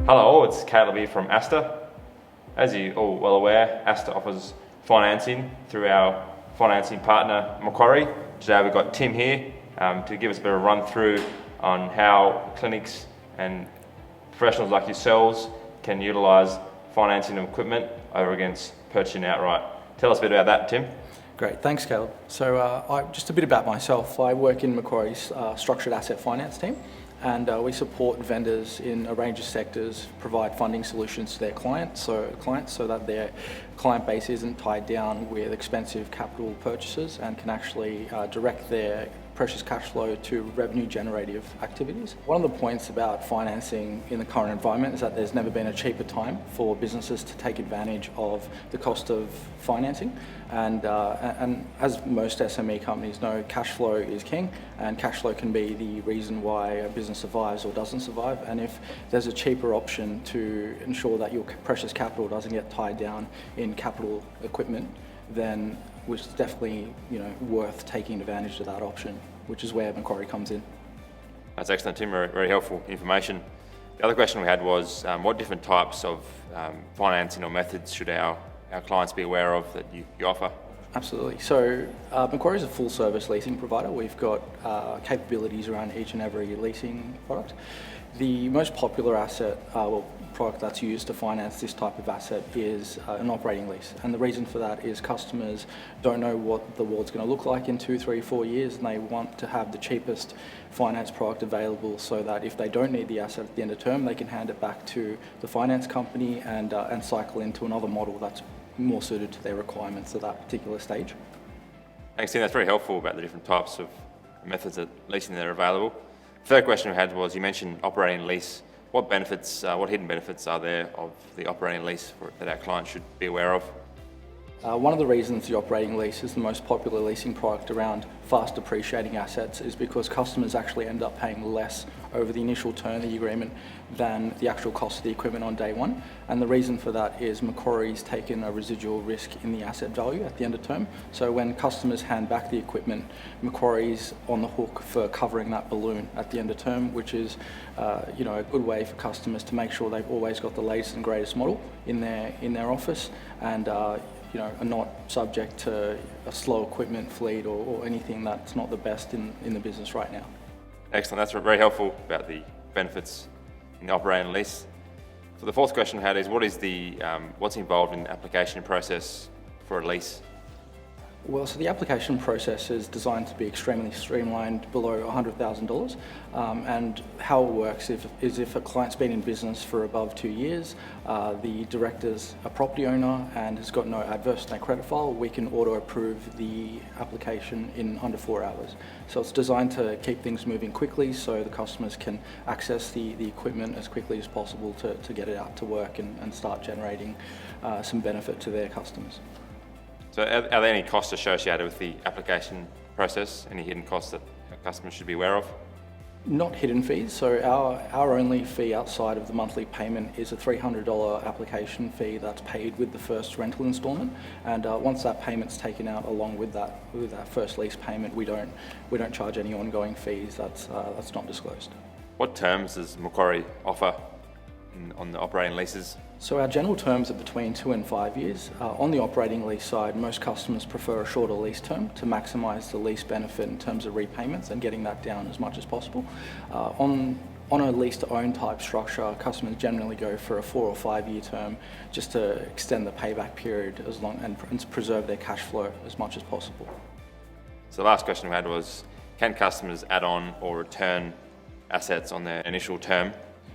Hello all, it's Caleb here from Asta. As you're all well aware, Asta offers financing through our financing partner Macquarie. Today we've got Tim here to give us a bit of a run through on how clinics and professionals like yourselves can utilise financing of equipment over against purchasing outright. Tell us a bit about that, Tim. Great, thanks Caleb. So just a bit about myself. I work in Macquarie's structured asset finance team, and we support vendors in a range of sectors, provide funding solutions to their clients so that their client base isn't tied down with expensive capital purchases and can actually direct their precious cash flow to revenue generative activities. One of the points about financing in the current environment is that there's never been a cheaper time for businesses to take advantage of the cost of financing. And as most SME companies know, cash flow is king, and cash flow can be the reason why a business survives or doesn't survive. And if there's a cheaper option to ensure that your precious capital doesn't get tied down in capital equipment, then which is definitely worth taking advantage of that option, which is where Macquarie comes in. That's excellent, Tim. Very helpful information. The other question we had was what different types of financing or methods should our clients be aware of that you offer? Absolutely. So Macquarie is a full service leasing provider. We've got capabilities around each and every leasing product. The most popular product that's used to finance this type of asset is an operating lease. And the reason for that is customers don't know what the world's going to look like in 2, 3, 4 years, and they want to have the cheapest finance product available so that if they don't need the asset at the end of term, they can hand it back to the finance company and cycle into another model that's more suited to their requirements at that particular stage. Thanks, Tim. That's very helpful about the different types of methods of leasing that are available. Third question we had was, you mentioned operating lease. What benefits, what hidden benefits are there of the operating lease that our clients should be aware of? One of the reasons the operating lease is the most popular leasing product around fast depreciating assets is because customers actually end up paying less over the initial term of the agreement than the actual cost of the equipment on day one. And the reason for that is Macquarie's taken a residual risk in the asset value at the end of term. So when customers hand back the equipment, Macquarie's on the hook for covering that balloon at the end of term, which is a good way for customers to make sure they've always got the latest and greatest model in their office, and are not subject to a slow equipment fleet or anything that's not the best in the business right now. Excellent, that's very helpful about the benefits in the operating lease. So the fourth question we had is, what's involved in the application process for a lease? Well, so the application process is designed to be extremely streamlined, below $100,000. And how it works is if a client's been in business for above 2 years, the director's a property owner and has got no adverse no credit file, we can auto-approve the application in under 4 hours. So it's designed to keep things moving quickly so the customers can access the equipment as quickly as possible to get it out to work and start generating some benefit to their customers. So are there any costs associated with the application process? Any hidden costs that our customers should be aware of? Not hidden fees. So our only fee outside of the monthly payment is a $300 application fee that's paid with the first rental instalment. And once that payment's taken out along with that first lease payment, we don't charge any ongoing fees. That's not disclosed. What terms does Macquarie offer on the operating leases? So our general terms are between 2 and 5 years. On the operating lease side, most customers prefer a shorter lease term to maximise the lease benefit in terms of repayments and getting that down as much as possible. On a lease-to-own type structure, customers generally go for a 4 or 5 year term just to extend the payback period and preserve their cash flow as much as possible. So the last question we had was, can customers add on or return assets on their initial term?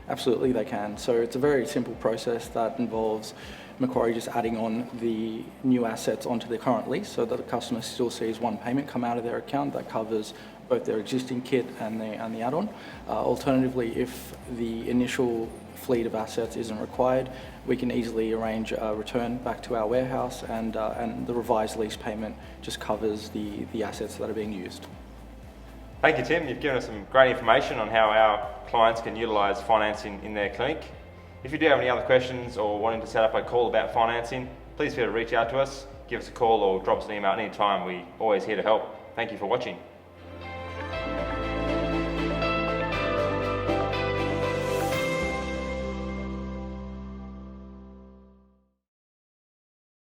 Absolutely, they can. So it's a very simple process that involves Macquarie just adding on the new assets onto their current lease so that the customer still sees one payment come out of their account that covers both their existing kit and the add-on. Alternatively, if the initial fleet of assets isn't required, we can easily arrange a return back to our warehouse, and the revised lease payment just covers the assets that are being used. Thank you, Tim. You've given us some great information on how our clients can utilise financing in their clinic. If you do have any other questions or wanting to set up a call about financing, please feel free to reach out to us, give us a call or drop us an email at any time. We're always here to help. Thank you for watching.